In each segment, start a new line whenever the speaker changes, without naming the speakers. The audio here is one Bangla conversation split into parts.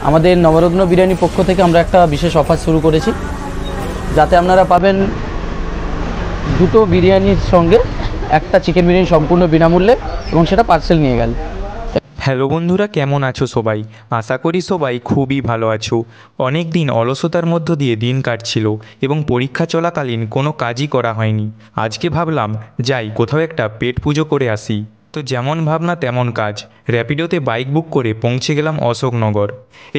আমাদের নবরত্ন বিরিয়ানি পক্ষ থেকে আমরা একটা বিশেষ অফার শুরু করেছি, যাতে আপনারা পাবেন দুটো বিরিয়ানির সঙ্গে একটা চিকেন বিরিয়ানি সম্পূর্ণ বিনামূল্যে, এবং সেটা পার্সেল নিয়ে গেল।
হ্যালো বন্ধুরা, কেমন আছো সবাই? আশা করি সবাই খুবই ভালো আছো। অনেক দিন অলসতার মধ্য দিয়ে দিন কাটছিল এবং পরীক্ষা চলাকালীন কোনো কাজই করা হয়নি। আজকে ভাবলাম যাই কোথাও একটা পেট পুজো করে আসি। তো যেমন ভাবনা তেমন কাজ, র্যাপিডোতে বাইক বুক করে পৌঁছে গেলাম অশোকনগর।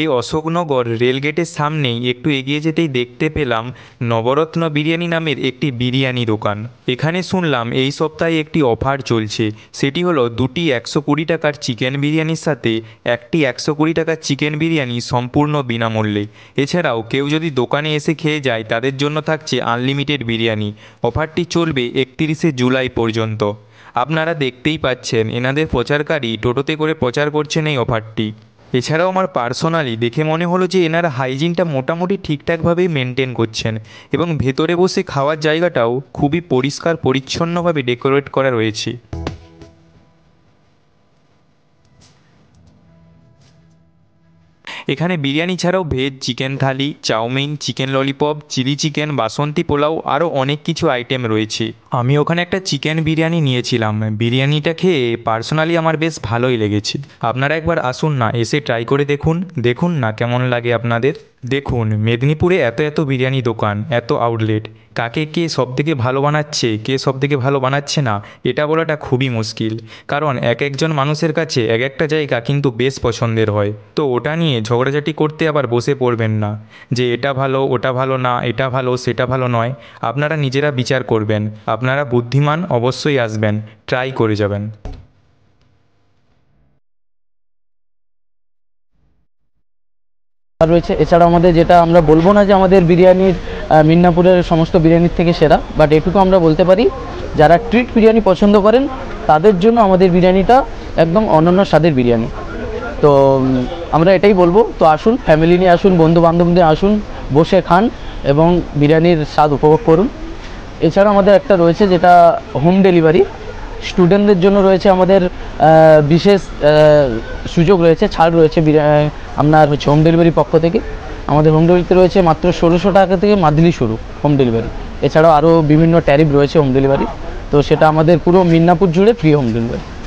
এই অশোকনগর রেলগেটের সামনেই একটু এগিয়ে যেতেই দেখতে পেলাম নবরত্ন বিরিয়ানি নামের একটি বিরিয়ানি দোকান। এখানে শুনলাম এই সপ্তাহে একটি অফার চলছে, সেটি হলো দুটি 120 টাকার চিকেন বিরিয়ানির সাথে একটি 120 টাকার চিকেন বিরিয়ানি সম্পূর্ণ বিনামূল্যে। এছাড়াও কেউ যদি দোকানে এসে খেয়ে যায় তাদের জন্য থাকছে আনলিমিটেড বিরিয়ানি। অফারটি চলবে 31শে জুলাই পর্যন্ত। আপনারা দেখতেই পাচ্ছেন এনাদের প্রচারকারী টোটোতে করে প্রচার করছেন এই অফারটি। এছাড়াও আমার পার্সোনালি দেখে মনে হলো যে এনারা হাইজিনটা মোটামুটি ঠিকঠাকভাবেই মেনটেন করছেন, এবং ভেতরে বসে খাওয়ার জায়গাটাও খুবই পরিষ্কার পরিচ্ছন্নভাবে ডেকোরেট করা রয়েছে। এখানে বিরিয়ানি ছাড়াও veg chicken thali, chowmein, chicken lollipop, chilli chicken, basanti pulao আরও অনেক কিছু আইটেম রয়েছে। আমি ওখানে একটা চিকেন বিরিয়ানি নিয়েছিলাম। বিরিয়ানিটা খেয়ে পার্সোনালি আমার বেশ ভালোই লেগেছে। আপনারা একবার আসুন না, এসে ট্রাই করে দেখুন, দেখুন না কেমন লাগে আপনাদের। দেখুন, মেদিনীপুরে এত এত বিরিয়ানি দোকান, এত আউটলেট, কাকে কে সবথেকে ভালো বানাচ্ছে, কে সবথেকে ভালো বানাচ্ছে না, এটা বলাটা খুবই মুশকিল। কারণ এক একজন মানুষের কাছে এক একটা জায়গা কিন্তু বেশ পছন্দের হয়। তো ওটা নিয়ে ঝগড়াঝাটি করতে আবার বসে পড়বেন না যে এটা ভালো ওটা ভালো না, এটা ভালো সেটা ভালো নয়। আপনারা নিজেরা বিচার করবেন। আপনারা বুদ্ধিমান, অবশ্যই আসবেন, ট্রাই করে যাবেন।
আর রয়েছে এছাড়া আমাদের, যেটা আমরা বলবো না যে আমাদের বিরিয়ানির মিদনাপুরের সমস্ত বিরিয়ানির থেকে সেরা, বাট এটুকু আমরা বলতে পারি যারা ট্রিট বিরিয়ানি পছন্দ করেন তাদের জন্য আমাদের বিরিয়ানিটা একদম অনন্য স্বাদের বিরিয়ানি। তো আমরা এটাই বলবো, তো আসুন, ফ্যামিলি নিয়ে আসুন, বন্ধু বান্ধব নিয়ে আসুন, বসে খান এবং বিরিয়ানির স্বাদ উপভোগ করুন। এছাড়া আমাদের একটা রয়েছে যেটা হোম ডেলিভারি। স্টুডেন্টদের জন্য রয়েছে আমাদের বিশেষ সুযোগ রয়েছে, ছাড় রয়েছে আপনার হচ্ছে হোম ডেলিভারির পক্ষ থেকে। আমাদের হোম ডেলিভারিতে রয়েছে মাত্র 1600 টাকা থেকে মান্থলি শুরু হোম ডেলিভারি। এছাড়াও আরও বিভিন্ন ট্যারিফ রয়েছে হোম ডেলিভারি, তো সেটা আমাদের পুরো মিদনাপুর জুড়ে ফ্রি হোম ডেলিভারি।